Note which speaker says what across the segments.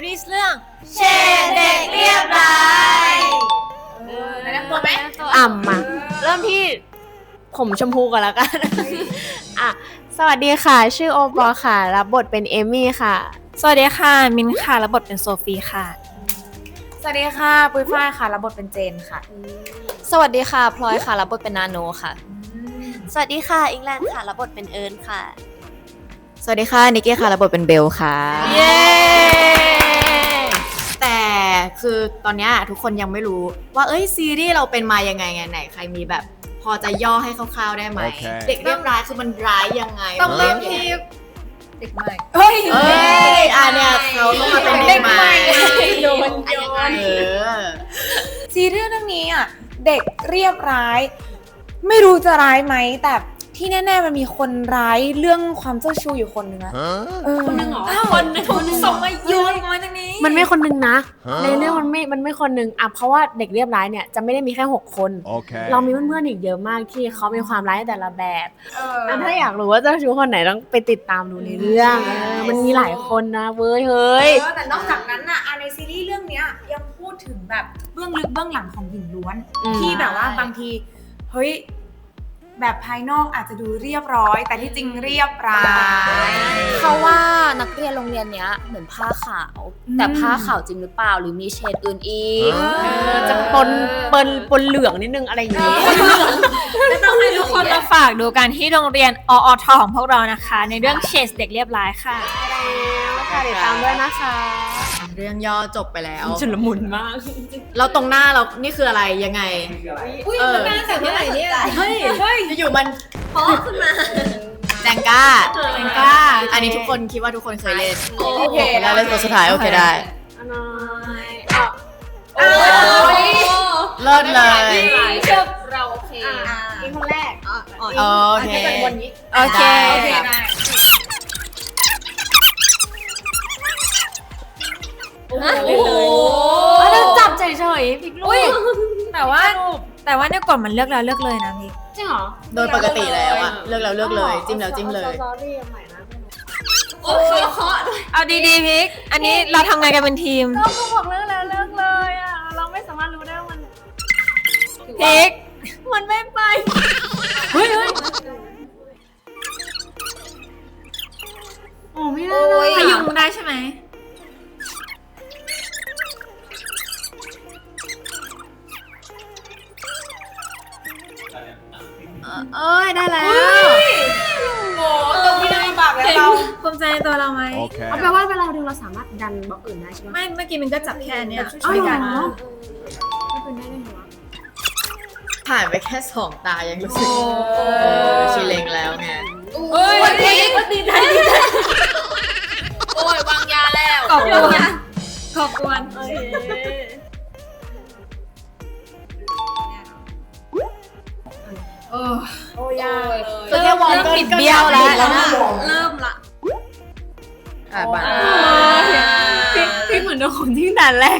Speaker 1: รีส์เรื่อง
Speaker 2: เชดเด็กเรียบร้อย
Speaker 1: แนะนำตัวไหม
Speaker 3: มาเริ่มที่ผมชมพูก่อนแล้วกันสวัสดีค่ะชื่อโอปอค่ะรับบทเป็นเอมี่ค่ะ
Speaker 1: สวัสดีค่ะมินค่ะรับบทเป็นโซฟีค่ะ
Speaker 2: สวัสดีค่ะปุ้ยฝ้ายค่ะรับบทเป็นเจนค่ะ
Speaker 4: สวัสดีค่ะพลอยค่ะรับบทเป็นนาโนค่ะ
Speaker 5: สวัสดีค่ะอิงแลนด์ค่ะรับบทเป็นเอิร์นค่ะ
Speaker 4: สวัสดีค่ะนิกกี้ค่ะรับบทเป็นเบลค่ะ
Speaker 3: เย้
Speaker 4: แต่คือตอนนี้ทุกคนยังไม่รู้ว่าซีรีส์เราเป็นมายังไงไหนใครมีแบบพอจะย่อให้คร่าวๆได้ไหม เด็กเรียบร้อยคือมันร้ายยังไง
Speaker 2: ต้องเริ่มที่เด็กใหม่
Speaker 4: เนี่ยเขาต้องมาเป็นเด็กใหม่
Speaker 2: โดนซีรีส์เรื่องนี้เด็กเรียบร้ายไม่รู้จะร้ายไหมแต่ที่แน่ๆมันมีคนร้ายเรื่องความเจ้าชู้อยู่คนนึง
Speaker 1: คนนึงเหรอคนนึงส่งมาโยนมาตรงนี้
Speaker 3: มันไม่คนนึงนะในเรื่องมันไม่คนนึงเพราะว่าเด็กเรียบร้อยเนี่ยจะไม่ได้มีแค่6คนเรามีเพื่อนๆอีกเยอะมากที่เขามีความร้ายแต่ละแบบถ้าอยากรู้ว่าเจ้าชู้คนไหนต้องไปติดตามดูในเรื่องมันมีหลายคนนะเว้ย
Speaker 2: แต่นอกจากนั้นในซีรีส์เรื่องนี้ยังพูดถึงแบบเบื้องลึกเบื้องหลังของหญิงล้วนที่แบบว่าบางทีแบบภายนอกอาจจะดูเรียบร้อยแต่ที่จริงเรียบร้อย
Speaker 4: เขาว่านักเรียนโรงเรียนเนี้ยเหมือนผ้าขาวแต่ผ้าขาวจริงหรือเปล่าหรือมีเฉดอื่นอีก
Speaker 3: จะปนเหลืองนิดนึงอะไรอย่างนี้
Speaker 1: ก็ต้องให้ทุกคนมาฝากดูกันที่โรงเรียนอทของพวกเรานะคะในเรื่องเชดเด็กเรียบร้อยค่ะ
Speaker 3: ติดตามด้วยนะคะ
Speaker 4: เรื่องย่อจบไปแล้ว
Speaker 3: ชุลมุนมาก
Speaker 4: เราตรงหน้าเรานี่คืออะไรยังไง
Speaker 2: มันน่าจะเมื่อไหร่เนี่ย
Speaker 4: เฮ้ยอยู่มัน
Speaker 5: พอขึ้นมา
Speaker 4: แจงก้าอันนี้ทุกคนคิดว่าทุกคนเคยเล่นโอเคแล้วเล่นตัวสุดท้ายโอเคได้เลิศเลย
Speaker 5: เราโอเค
Speaker 3: อีกคนแรก
Speaker 4: โอเค
Speaker 1: โอเค
Speaker 2: ได้
Speaker 1: โอ้โหเราจับเฉยๆพลิกลูกแต่ว่าในกฎมันเลือกแล้วเลือกเลยนะพี่
Speaker 3: จริงเหรอ
Speaker 4: โดยปกติแล้วเลือกแล้วเลือกเลยจิ้มแล้วจิ้มเลย
Speaker 5: โอ้ย
Speaker 1: เอาดีๆพิกอันนี้เราทำงานกันเป็นทีม
Speaker 3: เราบอกเลือกแล้วเลือกเลยเราไม่สามารถรู้ได้ว่ามัน
Speaker 1: พิก
Speaker 3: มันไม่ไป
Speaker 1: เฮ้ย
Speaker 3: โอ้ไม่ได้
Speaker 1: พยุงได้ใช่ไหม
Speaker 3: ได้แล้ว
Speaker 2: โอ้ตรงที่เราลำบากแล้วเรา
Speaker 1: ภูมิใจในตัวเราไหม
Speaker 3: เอาแปลว่าเวลาดึงเราสามารถดันบล็อกอื่นได้ใช่ไหม
Speaker 1: ไม่เมื่อกี้มันก็จับแค่เนี้ย
Speaker 3: ช่วยกัน
Speaker 1: ไม่เป็นได้ไงวะ
Speaker 4: ผ่านไปแค่2 ตายังรู้สึกชิเลงแล้วไง
Speaker 1: เฮ้ย
Speaker 3: ดีใจ
Speaker 5: โอ้ยวางยาแล้ว
Speaker 1: ขอบคุณ
Speaker 3: ยาก
Speaker 4: แค่วอลก็
Speaker 1: ปิดเบี้ยวแล้ว
Speaker 5: เริ่มละ
Speaker 4: บ้า
Speaker 3: พี่เหมือนโดนคนที่ด่านแรก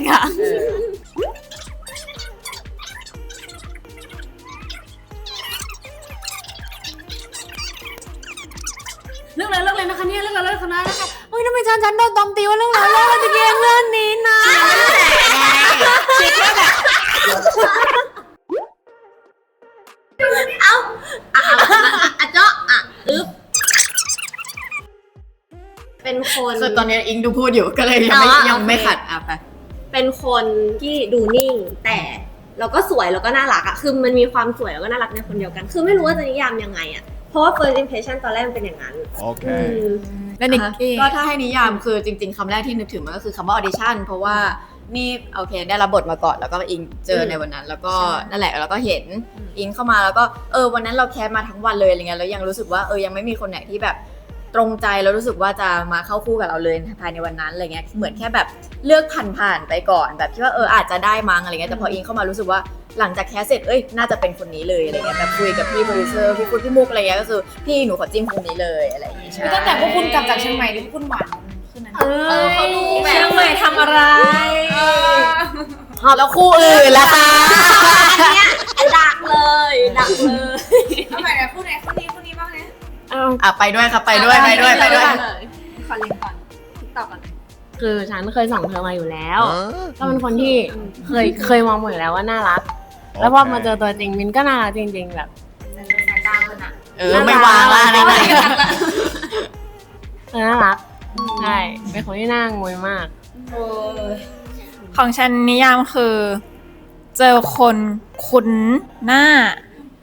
Speaker 3: เรื่องอะไรนะคะเนี่ยเรื่องอะไรนะคะเฮ้ยทำไมฉันโดนตอมตีว่าเรื่องอะไรเราจะเกมเรื่องนี้นะ
Speaker 4: คิดแค่แบบ
Speaker 5: เป็นคน
Speaker 4: คือตอนนี้อิงดูพูดอยู่ก็เลยยังไม่ขัดไป
Speaker 5: เป็นคนที่ดูนิ่งแต่เราก็สวยแล้วก็น่ารักคือมันมีความสวยแล้วก็น่ารักในคนเดียวกันคือไม่รู้ว่าจะนิยามยังไงเพราะว่า first impression ตอนแรกมันเป็นอย่างนั้น
Speaker 4: โอเค
Speaker 1: แล้วนิกกี้
Speaker 4: ก็ถ้าให้นิยามคือจริงๆคำแรกที่นึกถึงมันก็คือคำว่า audition เพราะว่านี่โอเคได้รับบทมาก่อนแล้วก็อิงเจอในวันนั้นแล้วก็นั่นแหละแล้วก็เห็นอิงเข้ามาแล้วก็วันนั้นเราแคสมาทั้งวันเลยอะไรเงี้ยแล้วยังรู้สึกว่ายังไม่มีคนไหนที่แบบตรงใจแล้วรู้สึกว่าจะมาเข้าคู่กับเราเลยภายในวันนั้นอะไรเงี้ยเหมือนแค่แบบเลือกผ่านไปก่อนแบบที่ว่าอาจจะได้มั้งอะไรเงี้ยแต่พออิงเข้ามารู้สึกว่าหลังจากแคสเสร็จน่าจะเป็นคนนี้เลยอะไรเงี้ยแบบคุยกับพี่โปรดิวเซอร์พี่คุณพี่มุกอะไรเงี้ยก็คือพี่หนูขอจิ้มคนนี้เลยอะไรอย่างงี้ใช่
Speaker 2: ตั้งแต่พวกคุณกลับจากเชียงใหม่ที่พวกคุณหวานขึ้นนั้น
Speaker 5: เขาดู
Speaker 1: เชียงใหม่ทำอะไร
Speaker 4: แล้วคู่อื่นล่ะคะ
Speaker 5: อันเนี้ยดักเลย
Speaker 2: ทำไมคู่ไหนคู่นี้บ้างเนี่ย
Speaker 4: ไปด้วยครับไปด้วย
Speaker 5: ขอเล่นก่อนติ๊กต็อกก่อน
Speaker 3: คือฉันเคยส่องเธอมาอยู่แล้วก็เป็นคนที่เคยมองหมดแล้วว่าน่ารัก แล้วพอมาเจอตัวจริงมินก็น่ารักจริงๆแบบ
Speaker 2: สายตาคนอ่ะ
Speaker 4: ไม่วางละนะ
Speaker 3: น่ารักใช่เป็นคนที่น่างวยมาก
Speaker 1: ของฉันนิยามคือ เจอคนคุ้นหน้า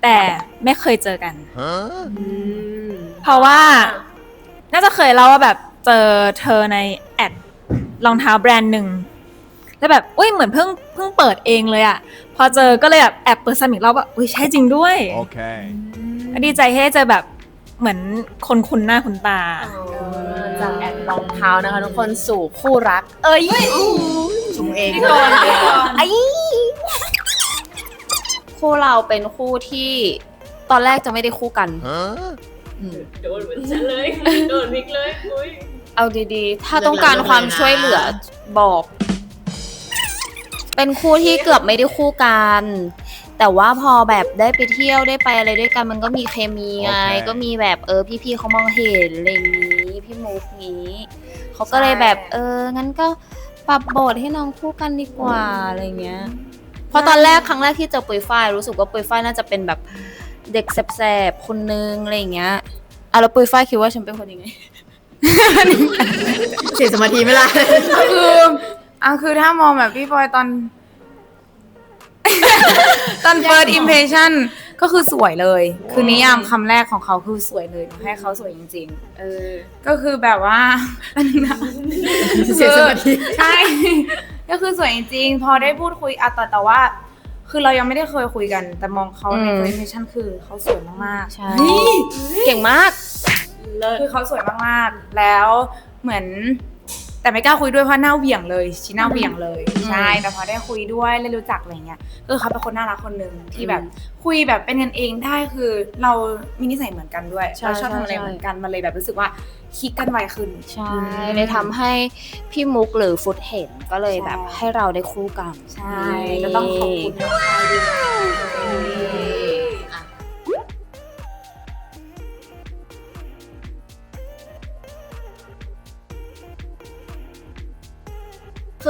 Speaker 1: แต่ไม่เคยเจอกัน เพราะว่าน่าจะเคยเล่าว่าแบบเจอเธอในแอดรองเท้าแบรนด์หนึ่งแล้วแบบอุ้ยเหมือนเพิ่งเปิดเองเลยอะพอเจอก็เลยแบบแอบเปิดซ้ำอีกรอบว่าอุ้ยใช่จริงด้วย
Speaker 6: Okay.
Speaker 1: ก็ดีใจที่ได้เจอแบบเหมือนคนคุ้นหน้าคุ้นตา
Speaker 3: จากแอดรองเท้านะคะทุกคนสู่คู่รัก เอ้ย
Speaker 4: ชงเอง
Speaker 7: คู่เราเป็นคู่ที่ตอนแรกจะไม่ได้คู่กัน
Speaker 6: Huh?
Speaker 5: โดนเหมือนฉันเลย โดนวิกเลยอุ้ย
Speaker 7: เอาดีๆ ถ้าต้องการความช่วยเหลือบอก เป็นคู่ที่เกือบไม่ได้คู่กัน แต่ว่าพอแบบได้ไปเที่ยวได้ไปอะไรด้วยกันมันก็มีเคมีไง
Speaker 6: โอเค
Speaker 7: ก็มีแบบพี่ๆเขามองเห็นอะไรอย่างนี้พี่มุกนี้เขาก็เลยแบบงั้นก็ปรับบทให้น้องคู่กันดีกว่าอะไรเงี้ยเพราะตอนแรกครั้งแรกที่เจอปุยฝ้ายรู้สึกว่าปุยฝ้ายน่าจะเป็นแบบเด็กแสบๆคนนึงอะไรอย่างเงี้ยแล้วปุยฝ้ายคิดว่าฉันเป็นคนยังไง
Speaker 4: เสียสมาธิไม่ละ
Speaker 2: คือถ้ามองแบบพี่บอยตอน ตอน first impression ก็คือสวยเลย คือนิยามคำแรกของเขาคือสวยเลยหนูให้เขาสวยจริงๆก็คือแบบว่า
Speaker 4: เสียสมาธิ
Speaker 2: ใช่ ก็คือสวยจริงๆ พอได้พูดคุยแต่ว่า คือเรายังไม่ได้เคยคุยกัน แต่มองเขาใน first impression คือเขาสวยมากๆ
Speaker 7: ใช่ เก่งมาก
Speaker 2: คือเขาสวยมากๆ แล้วเหมือน แต่ไม่กล้าคุยด้วยเพราะหน้าเหวี่ยงเลยชี้หน้าเหวี่ยงเลยใช่แต่พอได้คุยด้วยได้รู้จักอะไรเงี้ยเขาเป็นคนน่ารักคนหนึ่งที่แบบคุยแบบเป็นกันเองได้คือเรามีนิสัยเหมือนกันด้วย
Speaker 7: ใช่
Speaker 2: เราชอบทำอะไร
Speaker 7: ใช่
Speaker 2: เหมือนกันมันเลยแบบรู้สึกว่าคลิกกันไวขึ้น
Speaker 7: ใช่เลยทำให้พี่มุกหรือฟุตเห็นก็เลยแบบ
Speaker 2: ใช่
Speaker 7: ให้เราได้คู่กัน
Speaker 2: ใช่ก็ต้องขอบคุณน้องชายด้วย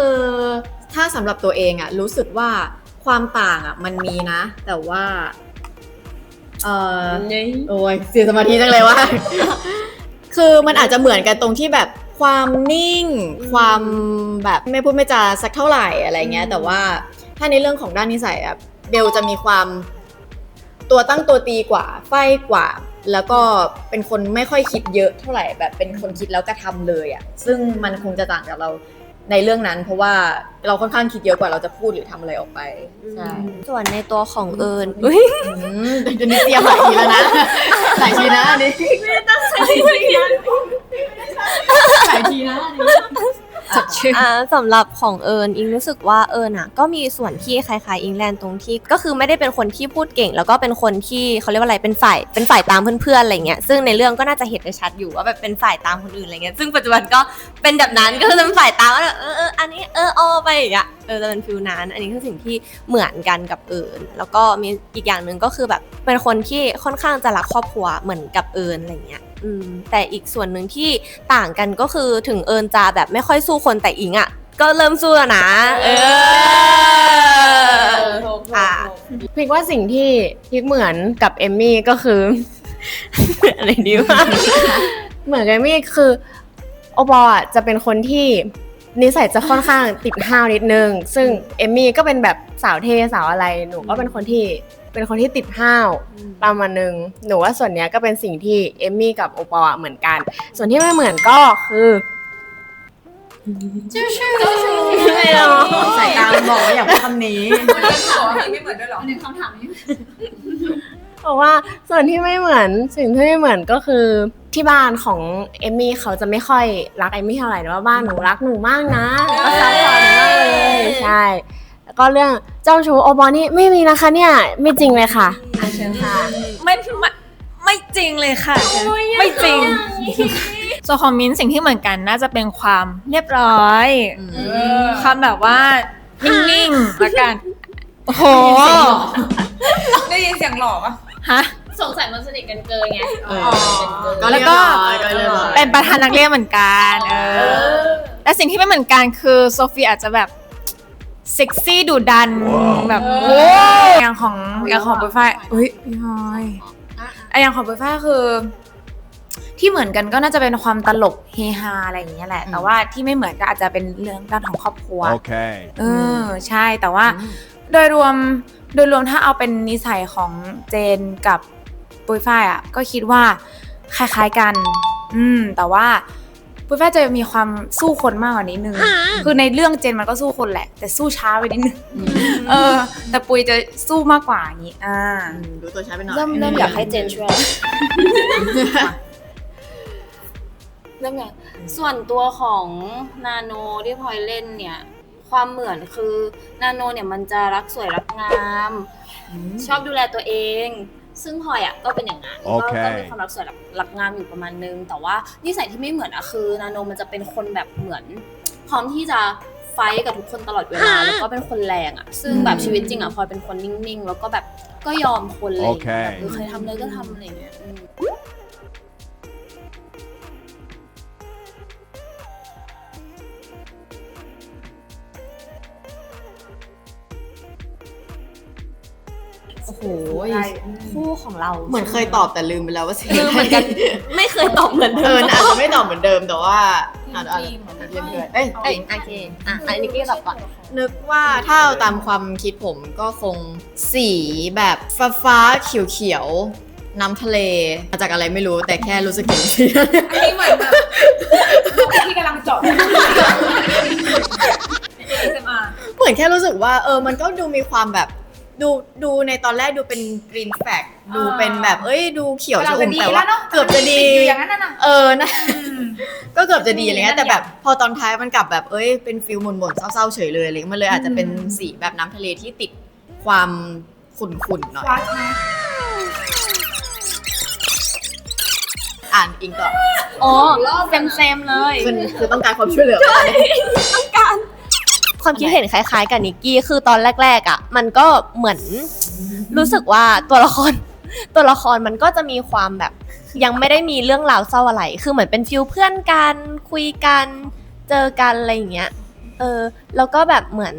Speaker 4: คือถ้าสำหรับตัวเองอะรู้สึกว่าความต่างอะมันมีนะ แต่ว่าโอ้ยเสียสมาธิจังเลยว่า คือมันอาจจะเหมือนกันตรงที่แบบความนิ่ง ความแบบไม่พูดไม่จาสักเท่าไหร่อะไรเงี้ยแต่ว่าถ้าในเรื่องของด้านนิสัยอะเบลจะมีความตัวตั้งตัวตีกว่าไฟกว่า แล้วก็เป็นคนไม่ค่อยคิดเยอะเท่าไหร่แบบเป็นคนคิดแล้วกระทำเลยอะซึ่งมันคงจะต่างจากเราในเรื่องนั้น เพราะว่าเราค่อนข้างคิดเยอะกว่าเราจะพูดหรือทำอะไรออกไปใช่
Speaker 7: ส่วนในตัวของเอิญ
Speaker 4: เดี๋ยวนี้เตรียมหลายทีแล้วนะหลายทีนะอันนี้หลายทีนะ
Speaker 5: สำหรับของเอิญอิงรู้สึกว่าเอิญก็มีส่วนที่คล้ายๆอิงแลนด์ตรงที่ก็คือไม่ได้เป็นคนที่พูดเก่ง แล้วก็เป็นคนที่เขาเรียกว่าอะไรเป็นฝ่ายตามเพื่อนๆอะไรเงี้ยซึ่งในเรื่องก็น่าจะเห็นได้ชัดอยู่ว่าแบบเป็นฝ่ายตามคนอื่นอะไรเงี้ยซึ่งปัจจุบันก็เป็นแบบนั้นก็คือเป็นฝ่ายตามว่าอันนี้ไปอย่างเงี้ยจะเป็นฟิลนั้นอันนี้คือสิ่งที่เหมือนกันกับเอิญแล้วก็มีอีกอย่างหนึ่งก็คือแบบเป็นคนที่ค่อนข้างจะรักครอบครัวเหมือนกับเอิญอะไรเงี้ยแต่อีกส่วนหนึ่งที่ต่างกันก็คือถึงเอิญจะแบบไม่ค่อยสู้คนแต่อิงก็เริ่มสู้แล้วนะ
Speaker 3: พิกว่าสิ่งที่พิกเหมือนกับเอมมี่ก็คือ อะไรดีวะ เหมือนกับเอมมี่คือโอปอลจะเป็นคนที่นิสัยจะค่อนข้างติดห้าวนิดนึงซึ่งเอมมี่ก็เป็นแบบสาวเท่สาวอะไรหนูก็เป็นคนที่ติดห้าวประมาณนึงหนูว่าส่วนเนี้ยก็เป็นสิ่งที่เอมมี่กับโอปอลเหมือนกันส่วนที่ไม่เหมือนก็คือ
Speaker 4: ไม่เอาสายตาบอกว่าอยากพูดคำนี้
Speaker 2: ไม่เหมือนด้วยหรอ
Speaker 3: เพราะว่าส่วนที่ไม่เหมือนสิ่งที่ไม่เหมือนก็คือที่บ้านของเอมมี่เขาจะไม่ค่อยรักเอมมี่เท่าไหร่แต่ว่าบ้านหนูรักหนูมากนะแล้วก็ซัพพอร์ตหนูมากเลยใช่แล้วก็เรื่องเจ้าชู้โอบอนี่ไม่มีนะคะเนี่ยไม่จริงเลยค่ะเชิญค่ะ
Speaker 1: ไม่จริงเลยค่ะ ไม่จริง ส่วนของมิ้นท์สิ่งที่เหมือนกันน่าจะเป็นความเรียบร้อยความแบบว่านิ่งๆละกันโอ้โห
Speaker 2: ได้ยินเสียงหล่อปะ
Speaker 1: ฮะ
Speaker 5: สงสัยมันสนิทกันเกินไง
Speaker 1: แล้วก็
Speaker 4: เรียบร้อย
Speaker 1: เป็นประธานนักเรียนเหมือนกัน แต่สิ่งที่ไม่เหมือนกันคือโซฟีอาจจะแบบเซ็กซี่ดุดันแบบโอ้
Speaker 2: อย่างของปุ้ยฝ้ายเฮ้ยพี่พลอยอย่างของปุ้ยฝ้ายคือ ที่เหมือนกันก็น่าจะเป็นความตลกเฮฮาอะไรอย่างเงี้ยแหละ แต่ว่าที่ไม่เหมือนก็อาจจะเป็นเรื่องด้านของครอบครัว
Speaker 6: Okay.
Speaker 2: ใช่แต่ว่าโดยรวมถ้าเอาเป็นนิสัยของเจนกับปุ้ยฝ้ายอ่ะก็คิดว่าคล้ายๆกันแต่ว่าปุ้ยฝ้ายจะมีความสู้คนมากกว่านี้นึงคือในเรื่องเจนมันก็สู้คนแหละ แต่สู้ช้าไปนิดนึงแต่ปุ้ยจะสู้มากกว่าอย่างนี้
Speaker 4: ดูตัวช้าไปหน่อย
Speaker 7: เริ่มอยากให้เจนช่วย เริ่มอยากส่วนตัวของนาโนที่พลอยเล่นเนี่ยความเหมือนคือนาโนเนี่ยมันจะรักสวยรักงามชอบดูแลตัวเองซึ่งพลอยอ่ะก็เป็นอย่างนั้น
Speaker 6: โอเค
Speaker 7: ก็มีความรักสวยรักงามอยู่ประมาณนึงแต่ว่านิสัยที่ไม่เหมือนอะคือนาโนมันจะเป็นคนแบบเหมือนพร้อมที่จะไฟท์กับทุกคนตลอดเวลาแล้วก็เป็นคนแรงอะซึ่งแบบชีวิตจริงอะพลอยเป็นคนนิ่งๆแล้วก็แบบก็ยอมคนเลย
Speaker 6: โอเค
Speaker 7: แบบเคยทำเลยก็ทำอะไรอย่างเงี้ย
Speaker 5: โอ้โหคู่ของเรา
Speaker 4: เหมือนเคยตอบแต่ลืมไปแล้วว่าสี
Speaker 5: ลืมเหมือนกัน ไม่เคยตอบเหมือนเดิม
Speaker 4: อาจจะไม่ตอบเหมือนเดิมแต่ว่าอาจจะเรียนด้วยเอ้ย
Speaker 5: โอเคอันนี้กี้ตอบก่อน
Speaker 4: นึกว่าถ้าเอาตามความคิดผมก็คงสีแบบฟ้าเขียวๆน้ำทะเลมาจากอะไรไม่รู้แต่แค่รู้สึกเห็นสี
Speaker 2: อันนี้เหมือนแบบที่กำลังเจาะ ASMR
Speaker 4: เหมือนแค่รู้สึกว่ามันก็ดูมีความแบบดูในตอนแรกดูเป็นกรีนแฟกดูเป็นแบบดูเขียวชอุ่มแต่ว่าเกือบจะดี
Speaker 2: อยู่อย่างนั้นน่ะ
Speaker 4: นะก็เกือบจะดีอะไรเงี้ยแต่แบบพอตอนท้ายมันกลับแบบเป็นฟิลหม่นๆเศร้าๆเฉยเลยอะไรเงี้ยมันเลยอาจจะเป็นสีแบบน้ำทะเลที่ติดความขุ่นๆหน่อย
Speaker 2: วัดไหม
Speaker 4: อ่านอิงต่อ
Speaker 5: โอ้เซมเลย
Speaker 4: คือต้องการความช่วยเหลือ
Speaker 5: ความคิดเห็นคล้ายๆกับนิกกี้คือตอนแรกๆอ่ะมันก็เหมือนรู้สึกว่าตัวละครมันก็จะมีความแบบยังไม่ได้มีเรื่องราวเศร้าอะไรคือเหมือนเป็นฟิลเพื่อนกันคุยกันเจอกันอะไรอย่างเงี้ยแล้วก็แบบเหมือน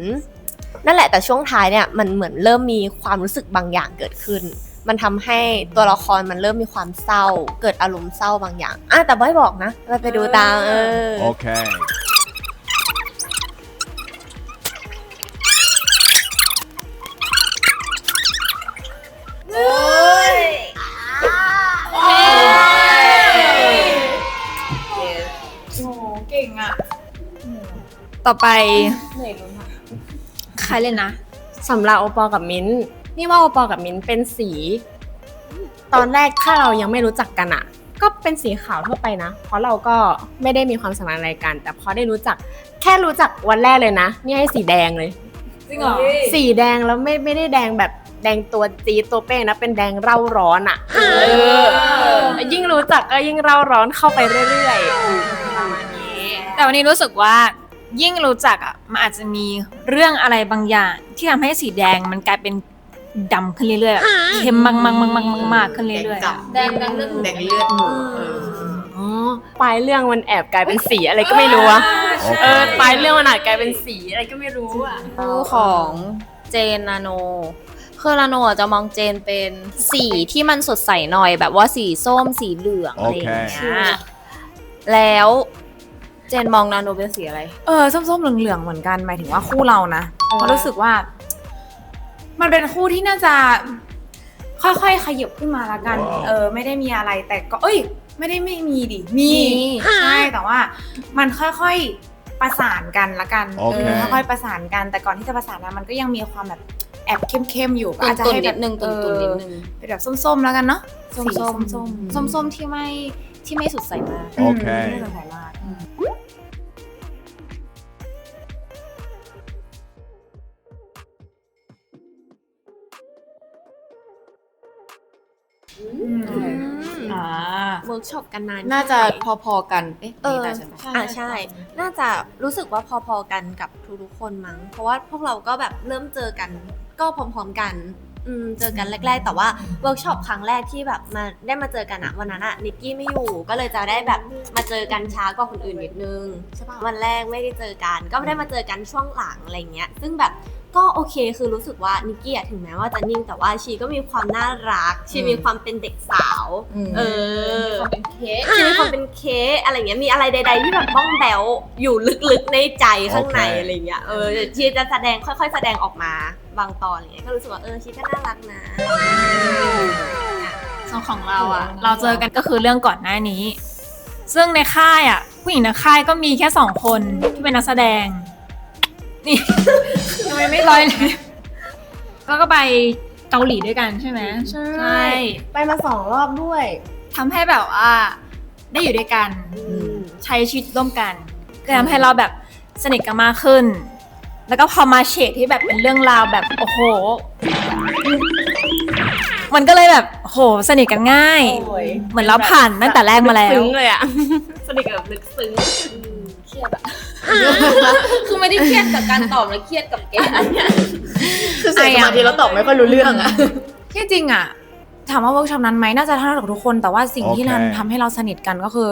Speaker 5: นั่นแหละแต่ช่วงท้ายเนี่ยมันเหมือนเริ่มมีความรู้สึกบางอย่างเกิดขึ้นมันทำให้ตัวละครมันเริ่มมีความเศร้าเกิดอารมณ์เศร้าบางอย่างแต่ไม่บอกนะเราไปดูตาม
Speaker 6: Okay.
Speaker 2: เก่งอ่ะ
Speaker 1: ต่อไป
Speaker 7: เหนื่อยลุ้นอะ
Speaker 1: ใครเล่นนะ
Speaker 3: สำหรับโอปอลกับมิ้นท์นี่ว่าโอปอลกับมิ้นท์เป็นสี ตอนแรกถ้าเรายังไม่รู้จักกันอ่ะ ก็เป็นสีขาวทั่วไปนะ เพราะเราก็ไม่ได้มีความสัมพันธ์อะไรกัน แต่พอได้รู้จักแค่รู้จักวันแรกเลยนะนี่ให้สีแดงเลย
Speaker 2: จริงเหรอ
Speaker 3: สีแดงแล้วไม่ได้แดงแบบแดงตัวจี๊ดตัวเป้งนะเป็นแดงเร่าร้อนอ่ะยิ่งรู้จักก็ยิ่งเร่าร้อนเข้าไปเรื่อยๆประมาณนี้
Speaker 1: แต่วันนี้รู้สึกว่ายิ่งรู้จักอ่ะมันอาจจะมีเรื่องอะไรบางอย่าง ที่ทำให้สีแดงมันกลายเป็นดำขึ้นเรื่อยๆแบบเข้มมากๆขึ้นเรื่อยๆอะ
Speaker 7: แดงเรื่อง
Speaker 4: แดงเลือด
Speaker 3: อ๋อปลายเรื่องมันแอบกลายเป็นสีอะไรก็ไม่รู้อะปลายเรื่องมันอาจกลายเป็นสีอะไรก็ไม่รู้อะ
Speaker 7: คู่ของเจนนาโนคือนาโนอ่ะจะมองเจนเป็นสีที่มันสดใสหน่อยแบบว่าสีส้มสีเหลืองอะไรอย่างเงี้ยแล้วเจนมองนาโนเป็นสีอะไร
Speaker 2: ส้มๆเหลืองๆเหมือนกันหมายถึงว่าคู่เรานะเพราะรู้สึกว่า มันเป็นคู่ที่น่าจะค่อยๆขยับขึ้นมาละกัน ไม่ได้มีอะไรแต่ก็ไม่ได้ไม่มีดิมีใช่แต่ว่ามันค่อยๆประสานกันละกัน
Speaker 6: โอเค
Speaker 2: ค่อยๆประสานกันแต่ก่อนที่จะประสานนะมันก็ยังมีความแบบแอบเข้มๆอยู่
Speaker 7: ตุ่
Speaker 2: อาจจะ
Speaker 7: น
Speaker 2: ให้
Speaker 7: ๆ
Speaker 2: แบ
Speaker 7: นิ
Speaker 2: บ
Speaker 7: ดนึงตุ่นๆนิดนึง
Speaker 2: เป็นแบบส้มๆแล้วกันเนาะ
Speaker 7: ส้
Speaker 2: สี
Speaker 7: ม
Speaker 2: ส้ม
Speaker 7: ๆส้มๆที่ไม่สดใสมาก
Speaker 6: โอเค
Speaker 2: ไม่สนใจมาก
Speaker 5: เวิร์กช็อปกันนาน
Speaker 4: น่าจะพอๆกันนี่แต่ฉัน
Speaker 5: ใช่ น่าจะรู้สึกว่าพอๆกันกับทุกๆคนมั้ง เพราะว่าพวกเราก็แบบเริ่มเจอกันก็พร้อมๆกัน เจอกันแรกๆแต่ว่าเวิร์กช็อปครั้งแรกที่แบบมาได้มาเจอกันอะวันนั้นอะนิกกี้ไม่อยู่ก็เลยจะได้แบบมาเจอกันช้ากว่าคนอื่นนิดนึงใช่ปะวันแรกไม่ได้เจอกันก็ไม่ได้มาเจอกันช่วงหลังอะไรเงี้ยซึ่งแบบก็โอเคคือรู้สึกว่านิกกี้อะถึงแม้ว่าจะนิ่งแต่ว่าชีก็มีความน่ารักชีมีความเป็นเด็กสาว
Speaker 7: เป็นเค้ก
Speaker 5: ชีมีความเป็นเค้กอะไรเงี้ยมีอะไรใดๆที่แบบบ้องแบ๊วอยู่ลึกๆในใจข้างในอะไรเงี้ยชีจะแสดงค่อยๆแสดงออกมาบางตอนอะไรเงี้ยก็รู้สึกว่าชีก็น่ารักนะ
Speaker 1: ส่วนของเราอ่ะ เราเจอกันก็คือเรื่องก่อนหน้านี้ ซึ่งในค่ายอ่ะ ผู้หญิงในค่ายก็มีแค่2 คนที่เป็นนักแสดง นี่ ทำไมไม่ลอยเลยก็ไปเกาหลีด้วยกันใช่ไหม
Speaker 3: ใช่ ไปมา2 รอบด้วย
Speaker 1: ทำให้แบบว่าได้อยู่ด้วยกันใช้ชีวิตร่วมกันก็ทำให้เราแบบสนิทกันมากขึ้น แล้วก็พอมาเฉดที่แบบเป็นเรื่องราวแบบโอ้โห มันก็เลยแบบโหสนิทกันง่าย
Speaker 3: โอ้ย
Speaker 1: เหมือนเราผ่านตั้งแต่แรกมาแล้ว
Speaker 5: ซึ้งเลยอะสนิทกับลึกซึ้ง
Speaker 7: เครียดอะคือไม่ได้เครียดกับการตอบแล้วเครียดกับเกม
Speaker 4: คือเสียสมาธิแล้วตอบไม่ค่อยรู้เรื่องอะ
Speaker 2: ที่จริงอะถามว่าเวิร์กช็อปนั้นไหมน่าจะเท่ากับทุกคนแต่ว่าสิ่งที่
Speaker 6: โอเค
Speaker 2: ทำให้เราสนิทกันก็คือ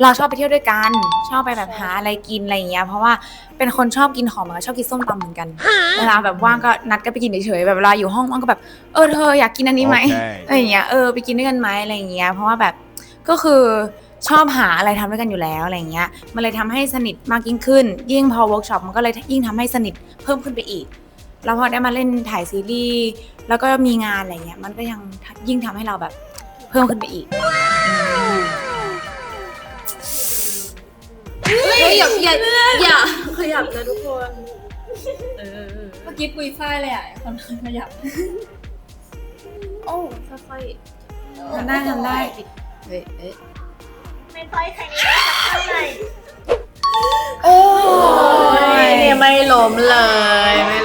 Speaker 2: เราชอบไปเที่ยวด้วยกันชอบไปแบบหาอะไรกินอะไรอย่างเงี้ยเพราะว่าเป็นคนชอบกินของเหมือนกันชอบกินส้มตำเหมือนกันเวลาแบบว่างก็นัดกันไปกินเฉยๆแบบเวลาอยู่ห้องว่างก็แบบเธออยากกินอันนี้ไหม อะไรอย่างเงี้ยไปกินด้วยกันไหมอะไรอย่างเงี้ยเพราะว่าแบบก็คือชอบหาอะไรทำด้วยกันอยู่แล้วอะไรอย่างเงี้ยมันเลยทำให้สนิทมากยิ่งขึ้น ยิ่งพอเวิร์กช็อปมันก็เลยยิ่งทำให้สนิทเพิ่มขึ้นไปอีกแล้วพอได้มาเล่นถ่ายซีรีส์แล้วก็มีงานอะไรเงี้ยมันก็ยังยิ่งทำให้เราแบบเพิ่มขึ้นไปอีก
Speaker 7: อย่าขยับนะทุกคน
Speaker 1: เมื่อกี้ปุยฝ้ายเลยอ่ะคนขยับ
Speaker 7: โอ้ค่อย
Speaker 2: ทำได้
Speaker 4: เฮ้ย
Speaker 3: ไม่ค่อยใครนี้สักเท่าไหร่
Speaker 2: โอ้
Speaker 4: เนี่ยไม่ล้มเลยไม่